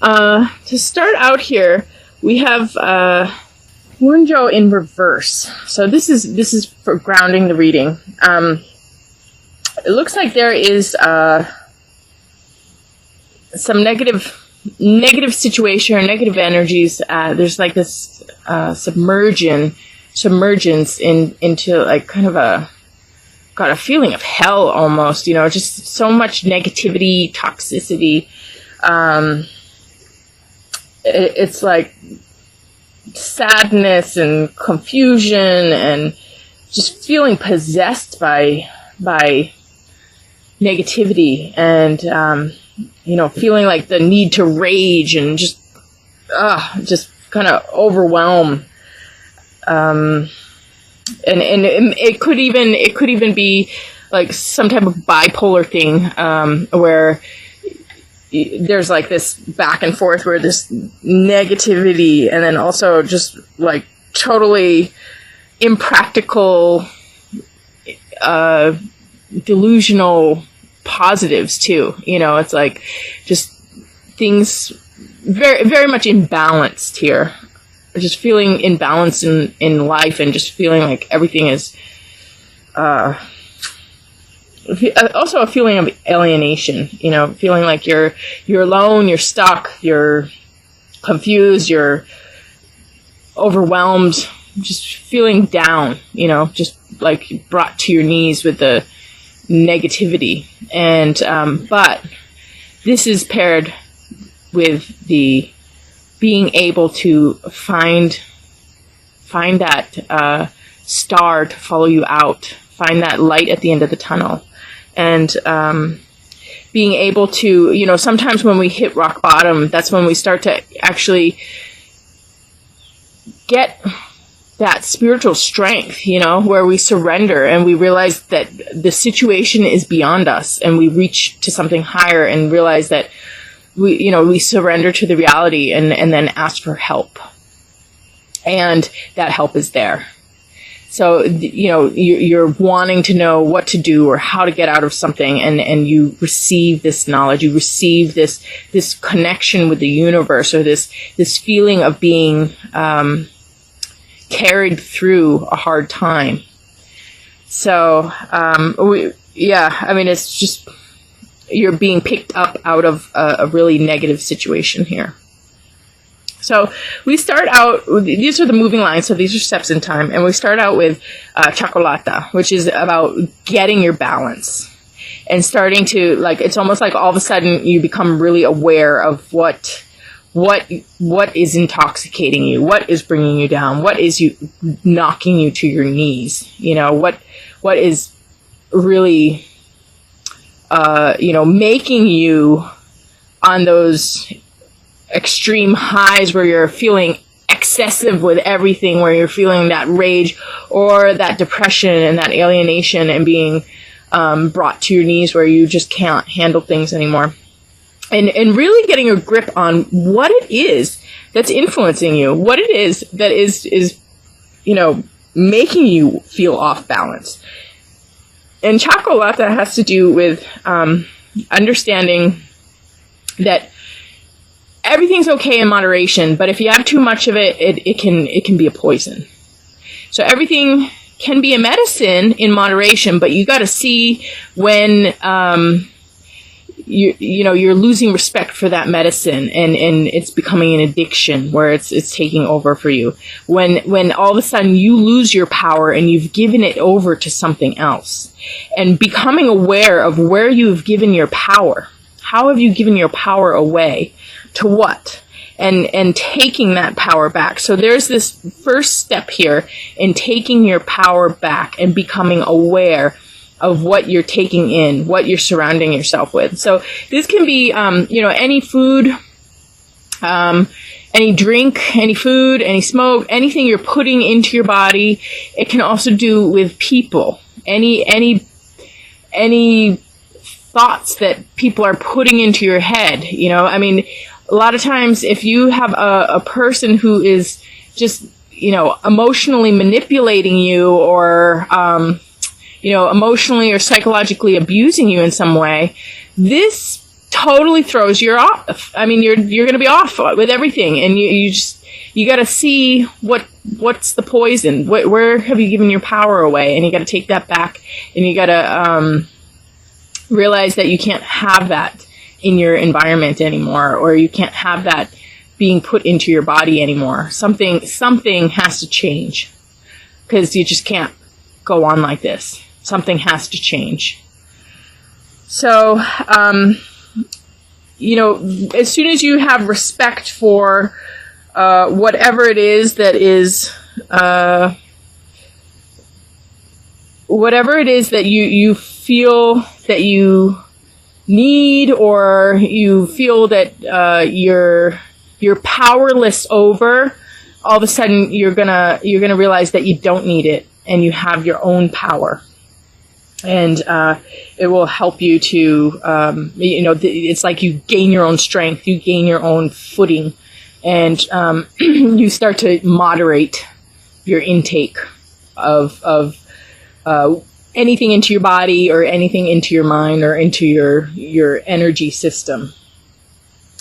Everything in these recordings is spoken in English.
To start out here, we have Wunjo in reverse. So this is for grounding the reading. It looks like there is some negative situation or negative energies. There's like this submergence into like kind of got a feeling of hell almost, just so much negativity, toxicity. It's like sadness and confusion and just feeling possessed by negativity and, feeling like the need to rage and just kind of overwhelm. And it could even be like some type of bipolar thing, where there's like this back and forth where this negativity and then also just like totally impractical, delusional positives too. It's like just things very, very much imbalanced here. Just feeling imbalanced in life and just feeling like everything is, also a feeling of alienation, feeling like you're alone, you're stuck, you're confused, you're overwhelmed, just feeling down, just like brought to your knees with the negativity. And, but this is paired with the being able to find that, star to follow you out, find that light at the end of the tunnel. And being able to, sometimes when we hit rock bottom, that's when we start to actually get that spiritual strength, where we surrender and we realize that the situation is beyond us and we reach to something higher and realize that we surrender to the reality and then ask for help. And that help is there. So, you're wanting to know what to do or how to get out of something, and you receive this knowledge, you receive this connection with the universe, or this feeling of being carried through a hard time. So, it's just, you're being picked up out of a really negative situation here. So we start out, these are the moving lines, so these are steps in time, and we start out with Chocolata, which is about getting your balance and starting to, like, it's almost like all of a sudden you become really aware of what is intoxicating you, what is bringing you down, what is knocking you to your knees, what is really, making you on those extreme highs where you're feeling excessive with everything, where you're feeling that rage or that depression and that alienation and being brought to your knees where you just can't handle things anymore. And really getting a grip on what it is that's influencing you, what it is that is making you feel off balance. And Chocolata has to do with understanding that everything's okay in moderation, but if you have too much of it, it can be a poison. So everything can be a medicine in moderation, but you got to see when you're losing respect for that medicine and it's becoming an addiction where it's taking over for you. When all of a sudden you lose your power and you've given it over to something else, and becoming aware of where you've given your power. How have you given your power away? To what? And taking that power back. So there's this first step here in taking your power back and becoming aware of what you're taking in, what you're surrounding yourself with. So this can be, any food, any drink, any food, any smoke, anything you're putting into your body. It can also do with people. Any thoughts that people are putting into your head, a lot of times if you have a person who is just, emotionally manipulating you or, emotionally or psychologically abusing you in some way, this totally throws you off. I mean, you're going to be off with everything, and you got to see what's the poison. Where have you given your power away? And you got to take that back, and you got to realize that you can't have that in your environment anymore, or you can't have that being put into your body anymore. Something has to change, because you just can't go on like this. Something has to change. So, as soon as you have respect for whatever it is that you feel that you need, or you feel that you're powerless over, all of a sudden you're gonna realize that you don't need it, and you have your own power. And it will help you to, it's like you gain your own strength, you gain your own footing, and you start to moderate your intake of anything into your body, or anything into your mind, or into your energy system.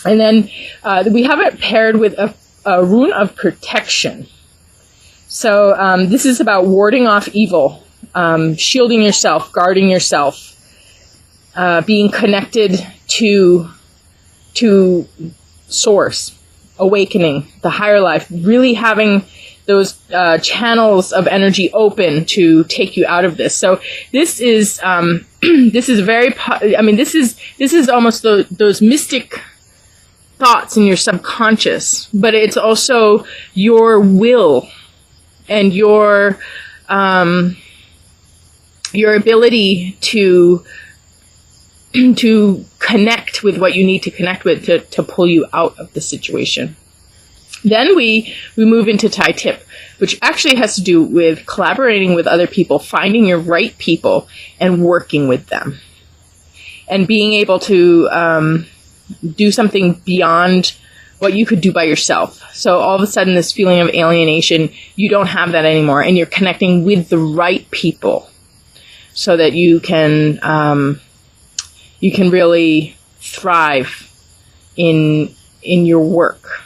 And then we have it paired with a rune of protection. So this is about warding off evil. Shielding yourself, guarding yourself, being connected to source, awakening, the higher life, really having those channels of energy open to take you out of this. So this is this is almost those mystic thoughts in your subconscious, but it's also your will and your ability to connect with what you need to connect with to pull you out of the situation. Then we move into Tai Tip, which actually has to do with collaborating with other people, finding your right people and working with them, and being able to do something beyond what you could do by yourself. So all of a sudden, this feeling of alienation, you don't have that anymore, and you're connecting with the right people, so that you can really thrive in your work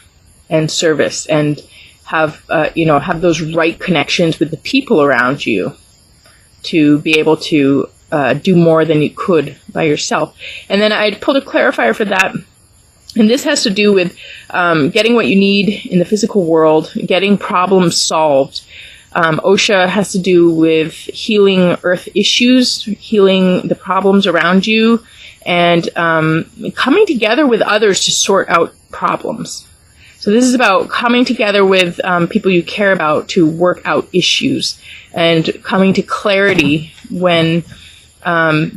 and service, and have those right connections with the people around you to be able to do more than you could by yourself. And then I pulled a clarifier for that. And this has to do with getting what you need in the physical world, getting problems solved. OSHA has to do with healing earth issues, healing the problems around you, and coming together with others to sort out problems. So this is about coming together with people you care about to work out issues, and coming to clarity when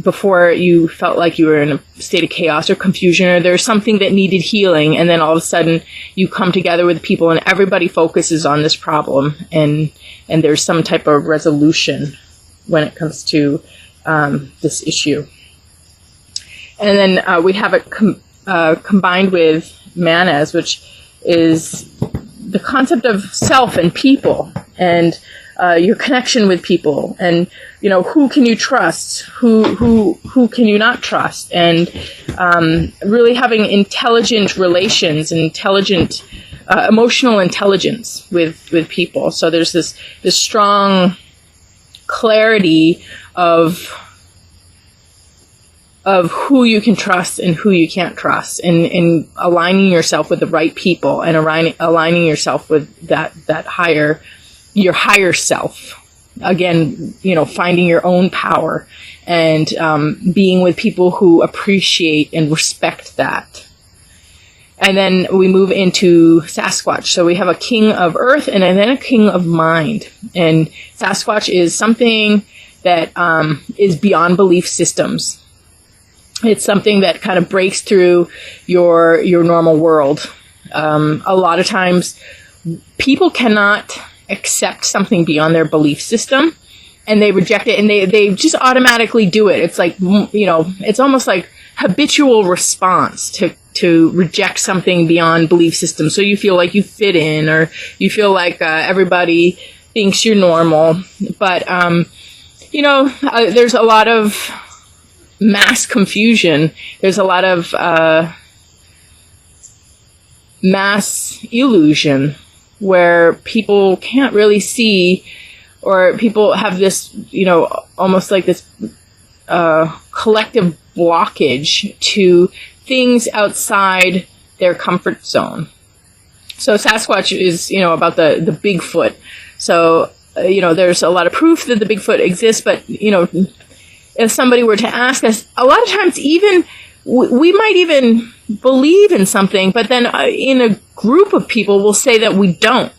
before you felt like you were in a state of chaos or confusion, or there's something that needed healing, and then all of a sudden you come together with people and everybody focuses on this problem, and there's some type of resolution when it comes to this issue. And then we have it combined with manas, which is the concept of self and people, and your connection with people, and who can you trust, who can you not trust, and really having intelligent relations and intelligent emotional intelligence with people. So there's this strong clarity of who you can trust and who you can't trust, and aligning yourself with the right people, and aligning yourself with your higher self. Again, finding your own power, and being with people who appreciate and respect that. And then we move into Sasquatch. So we have a king of earth and then a king of mind. And Sasquatch is something that is beyond belief systems. It's something that kind of breaks through your normal world. A lot of times people cannot accept something beyond their belief system, and they reject it, and they just automatically do it. It's like, it's almost like habitual response to reject something beyond belief system. So you feel like you fit in, or you feel like everybody thinks you're normal. But, there's a lot of mass confusion. There's a lot of mass illusion where people can't really see, or people have this, almost like this collective blockage to things outside their comfort zone. So Sasquatch is, about the Bigfoot. So, there's a lot of proof that the Bigfoot exists, but, if somebody were to ask us, a lot of times even, we might even believe in something, but then in a group of people we'll say that we don't,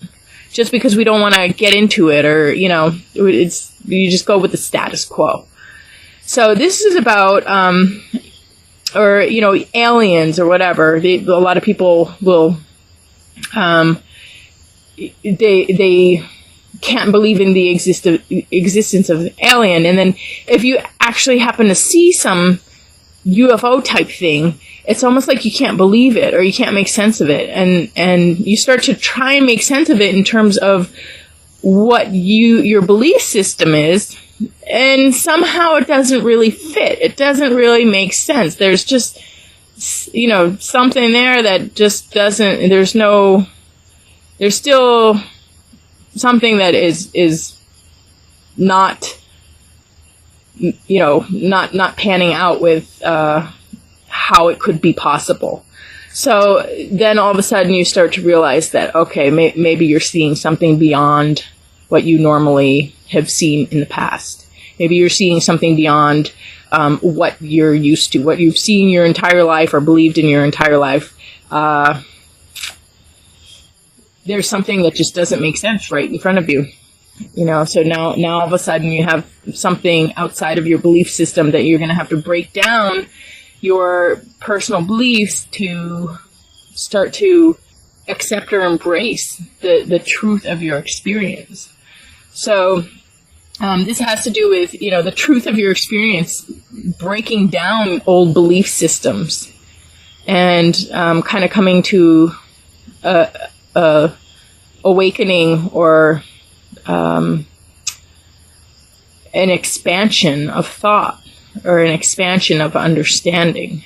just because we don't want to get into it, or, you just go with the status quo. So this is about, or, aliens or whatever. A lot of people will, they can't believe in the existence of alien. And then if you actually happen to see some UFO type thing, it's almost like you can't believe it, or you can't make sense of it. And you start to try and make sense of it in terms of what your belief system is. And somehow it doesn't really fit. It doesn't really make sense. There's just, something there that just doesn't, there's still something that is not, not panning out with, how it could be possible. So then all of a sudden you start to realize that, okay, maybe you're seeing something beyond what you normally have seen in the past. Maybe you're seeing something beyond what you're used to, what you've seen your entire life or believed in your entire life. There's something that just doesn't make sense right in front of you. So now all of a sudden you have something outside of your belief system that you're going to have to break down your personal beliefs to start to accept or embrace the truth of your experience. So this has to do with, the truth of your experience, breaking down old belief systems, and kind of coming to a awakening, or an expansion of thought, or an expansion of understanding.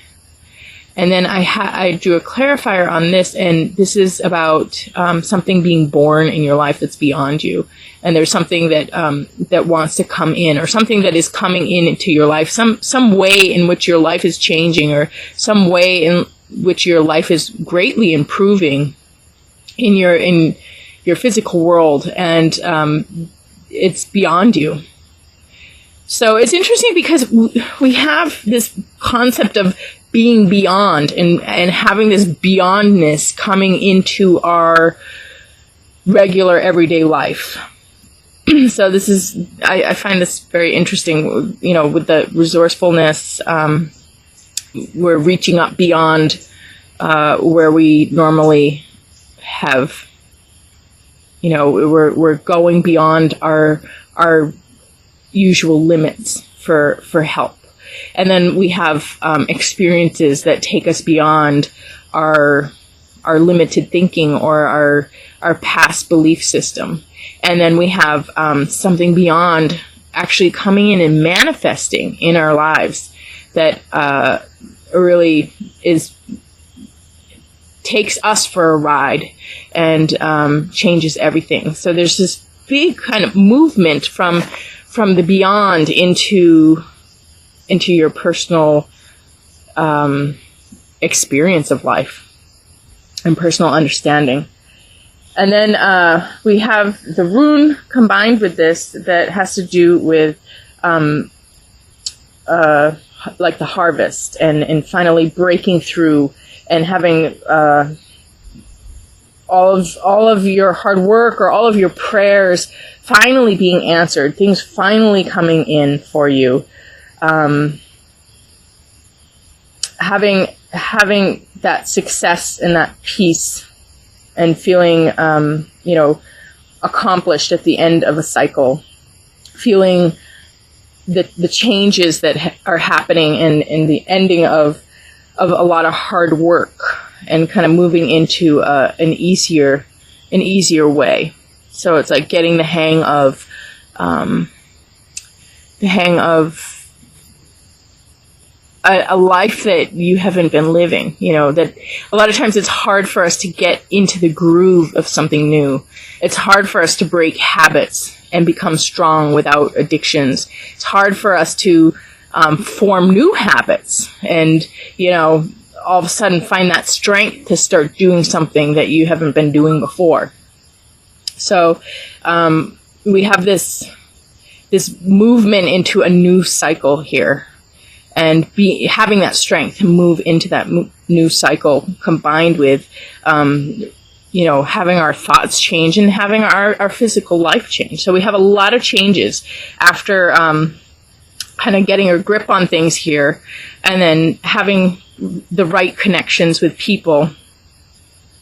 And then I drew a clarifier on this, and this is about something being born in your life that's beyond you. And there's something that wants to come in, or something that is coming into your life, some way in which your life is changing, or some way in which your life is greatly improving in your physical world, and it's beyond you. So it's interesting because we have this concept of being beyond, and having this beyondness coming into our regular everyday life. So this is, I find this very interesting, with the resourcefulness, we're reaching up beyond where we normally have, we're going beyond our usual limits for help. And then we have experiences that take us beyond our limited thinking, or our past belief system. And then we have something beyond actually coming in and manifesting in our lives that really takes us for a ride and changes everything. So there's this big kind of movement from the beyond into your personal experience of life and personal understanding. And then we have the rune combined with this that has to do with like the harvest, and finally breaking through and having all of your hard work, or all of your prayers finally being answered, things finally coming in for you. Having that success and that peace, and feeling, accomplished at the end of a cycle, feeling the changes that are happening, and the ending of a lot of hard work, and kind of moving into an easier way. So it's like getting the hang of a life that you haven't been living. You know, that a lot of times it's hard for us to get into the groove of something new. It's hard for us to break habits and become strong without addictions. It's hard for us to form new habits and, you know, all of a sudden find that strength to start doing something that you haven't been doing before. So we have this movement into a new cycle here, and having that strength to move into that new cycle, combined with you know, having our thoughts change and having our physical life change. So we have a lot of changes after kind of getting a grip on things here, and then having the right connections with people,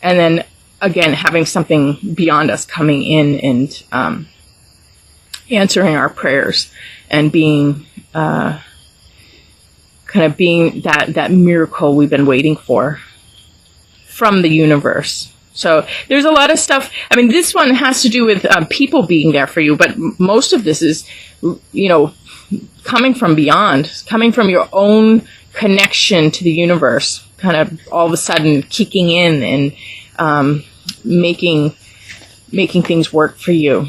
and then again having something beyond us coming in and answering our prayers and being kind of being that miracle we've been waiting for from the universe. So there's a lot of stuff. I mean, this one has to do with people being there for you, but most of this is, you know, coming from beyond, coming from your own connection to the universe, kind of all of a sudden kicking in and making things work for you.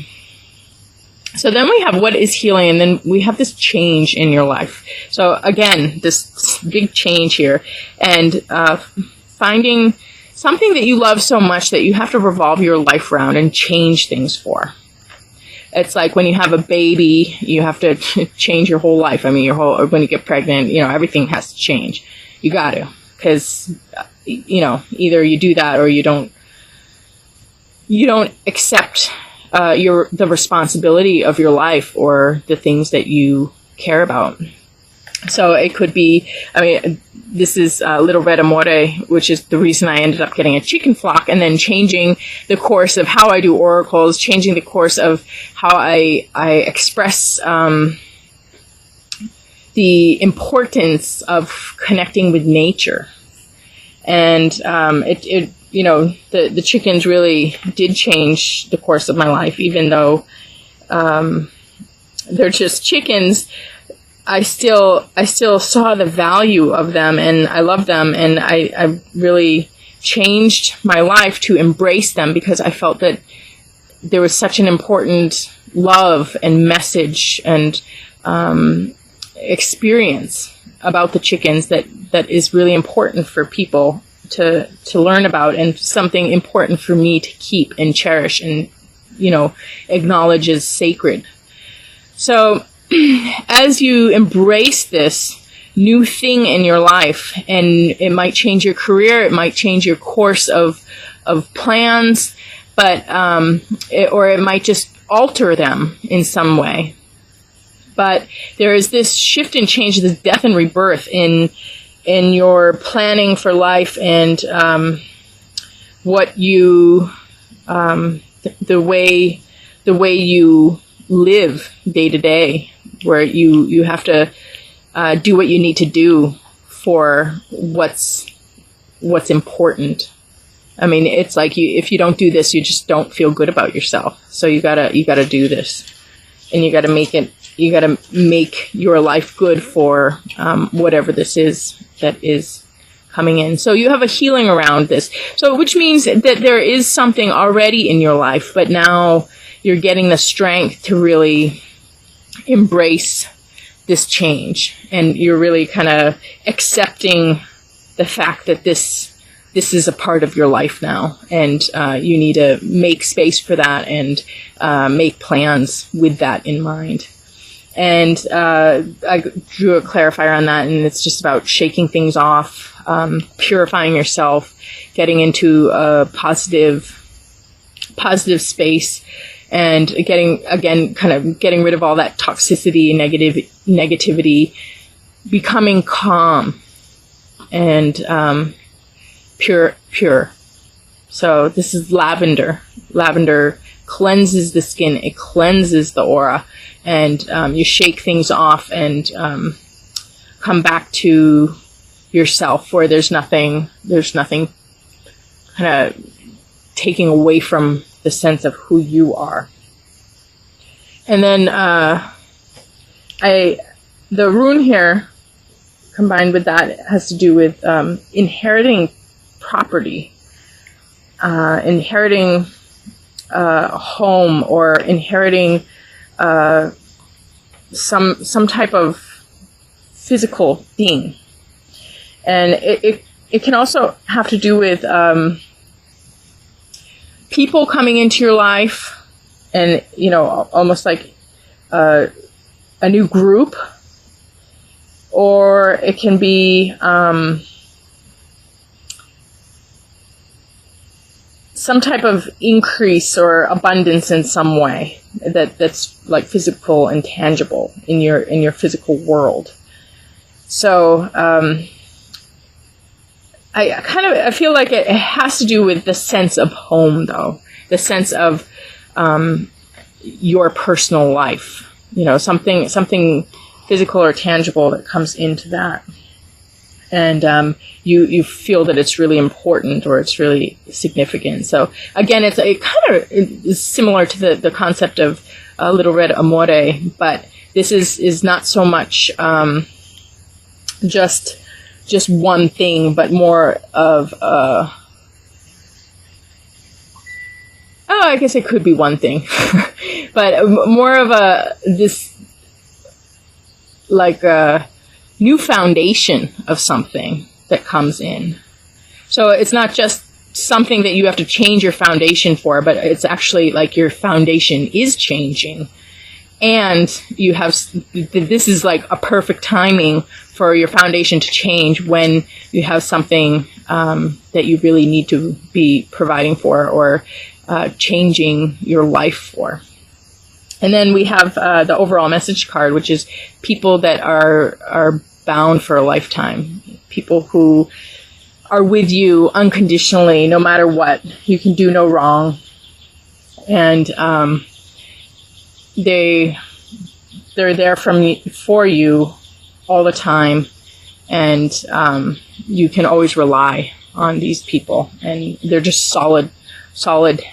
So then we have what is healing, and then we have this change in your life. So again, this big change here, and finding something that you love so much that you have to revolve your life around and change things for. It's like when you have a baby, you have to change your whole life. I mean, or when you get pregnant, you know, everything has to change. You got to, because, you know, either you do that or you don't accept the responsibility of your life or the things that you care about. So it could be, I mean, this is Little Red Amore, which is the reason I ended up getting a chicken flock, and then changing the course of how I do oracles, changing the course of how I express the importance of connecting with nature. And it you know, the chickens really did change the course of my life, even though they're just chickens. I still saw the value of them, and I love them, and I really changed my life to embrace them, because I felt that there was such an important love and message and experience about the chickens that is really important for people to learn about, and something important for me to keep and cherish and, you know, acknowledge as sacred. So as you embrace this new thing in your life, and it might change your career, it might change your course of plans, but or it might just alter them in some way. But there is this shift and change, this death and rebirth in your planning for life, and what you the way you live day to day, where you have to do what you need to do for what's important. I mean, it's like if you don't do this, you just don't feel good about yourself. So you gotta do this, and you gotta make your life good for whatever this is that is coming in. So you have a healing around this. So which means that there is something already in your life, but now you're getting the strength to really embrace this change, and you're really kind of accepting the fact that this is a part of your life now, and you need to make space for that and make plans with that in mind. And I drew a clarifier on that, and it's just about shaking things off, purifying yourself, getting into a positive space, and getting rid of all that toxicity, negativity, becoming calm and pure. So this is lavender. Lavender cleanses the skin, it cleanses the aura, and you shake things off and come back to yourself, where there's nothing kind of taking away from the sense of who you are. And then the rune here, combined with that has to do with inheriting property, inheriting a home, or inheriting some type of physical thing. And it can also have to do with people coming into your life, and, you know, almost like a new group, or it can be some type of increase or abundance in some way that's like physical and tangible in your physical world. So I feel like it has to do with the sense of home, though, the sense of your personal life. You know, something physical or tangible that comes into that. And you feel that it's really important, or it's really significant. So again, it kind of is similar to the concept of Little Red Amore, but this is not so much just one thing, but more of I guess it could be one thing, but more of this like a new foundation of something that comes in. So it's not just something that you have to change your foundation for, but it's actually like your foundation is changing. And you have, this is like a perfect timing for your foundation to change when you have something that you really need to be providing for, or changing your life for. And then we have the overall message card, which is people that are bound for a lifetime. People who are with you unconditionally, no matter what. You can do no wrong. And they're there for you all the time. And you can always rely on these people. And they're just solid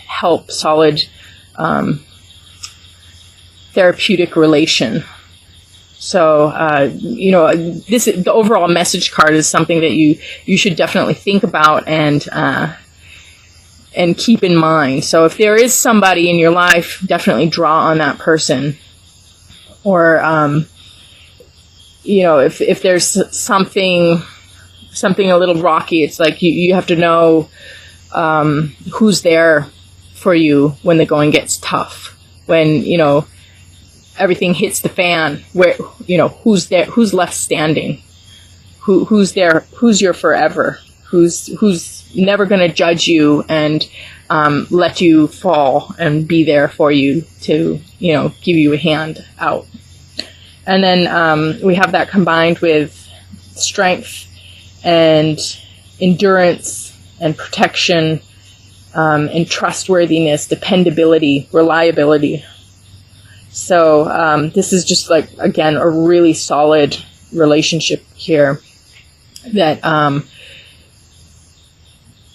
help, solid therapeutic relation. So, you know, the overall message card is something that you should definitely think about and keep in mind. So if there is somebody in your life, definitely draw on that person. Or, you know, if there's something a little rocky, it's like you have to know who's there for you when the going gets tough. When, you know, everything hits the fan, where, you know, who's there, who's left standing, who's there, who's your forever, who's never going to judge you and let you fall and be there for you to, you know, give you a hand out. And then we have that combined with strength and endurance and protection and trustworthiness, dependability, reliability. So this is just like, again, a really solid relationship here that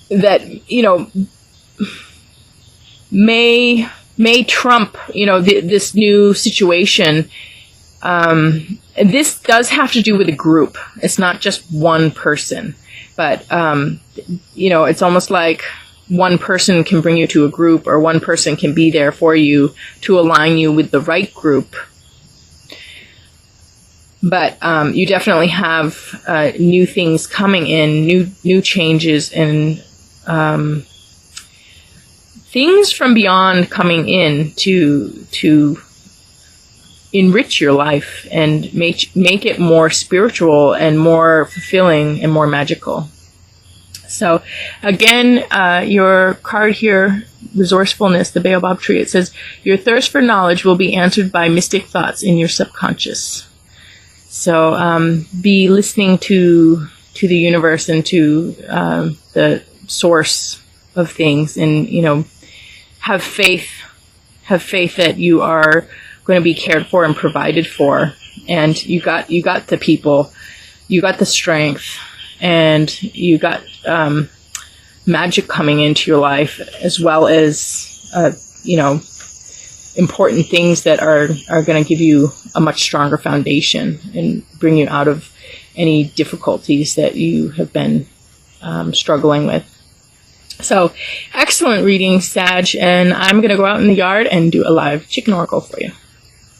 that, you know, may trump, you know, this new situation. And this does have to do with a group. It's not just one person, but you know, it's almost like one person can bring you to a group, or one person can be there for you to align you with the right group. But you definitely have new things coming in, new changes, and things from beyond coming in to enrich your life and make it more spiritual and more fulfilling and more magical. So again, your card here, resourcefulness, the baobab tree, it says, your thirst for knowledge will be answered by mystic thoughts in your subconscious. So be listening to the universe and to the source of things, and, you know, have faith that you are going to be cared for and provided for, and you got the people, you got the strength, and you got magic coming into your life, as well as you know, important things that are going to give you a much stronger foundation and bring you out of any difficulties that you have been struggling with. So, excellent reading, Sag, and I'm going to go out in the yard and do a live chicken oracle for you.